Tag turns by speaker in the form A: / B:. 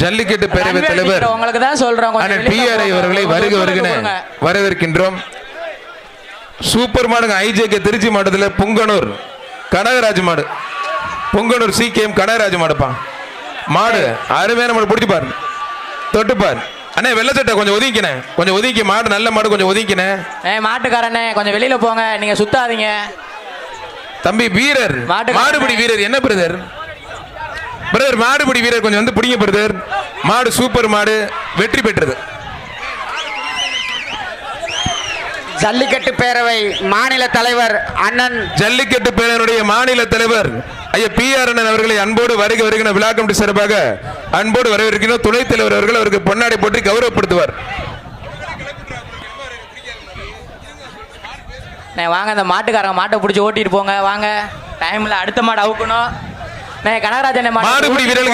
A: ஜல்லிக்கட்டு பேரவை தலைவர்
B: உங்களுக்கு தான் சொல்றோம்,
A: பிஆர்ஐ அவர்களை வருக வருகின வரவேற்கின்றோம். சூப்பர் மாடுங்க. ஐஜேகே திருச்சி மாவட்டத்தில் புங்கனூர் கனகராஜ் மாடு, புங்கனூர் சிகேஎம் கனகராஜ் மாடுப்பா. மாடு அருமையான மாடு, பிடிச்சி பாரு, தொட்டு பாரு. அண்ணே வெள்ளச்சட்டை கொஞ்சம் ஒதுங்கினே, கொஞ்சம் ஒதுக்கி. மாடு நல்ல மாடு, கொஞ்சம் ஒதுங்கினே.
B: மாட்டுக்காரண்ணே கொஞ்சம் வெளியில போங்க, நீங்க சுத்தாதீங்க.
A: தம்பி வீரர், மாடுபிடி வீரர் என்ன பிரதர்? பிரதர் மாடுபிடி வீரர் கொஞ்சம் வந்து பிடிங்க பிரதர். மாடு சூப்பர் மாடு, வெற்றி பெற்றது.
C: ஜல்லிக்கட்டு பேரவை மாநில தலைவர் அண்ணன்,
A: ஜல்லிக்கட்டு பேரவையுடைய மாநில தலைவர் ஐயா பிஆர் அண்ணன் அவர்களை அன்போடு வருக வருகிற விழா கமிட்டி சார்பாக அன்போடு வரவேற்கிறோம். துணைத் தலைவர் அவர்கள் அவருக்கு பொன்னாடை போட்டு கௌரவப்படுத்துவார்.
B: வாங்க, அந்த மாட்டுக்காரங்க மாட்டை பிடிச்சி ஓட்டிட்டு போங்க. வாங்க, டைம்ல அடுத்த மாடு அவுக்கணும். கனகராஜன்
A: மாடுபிடி வீரர்களுக்கு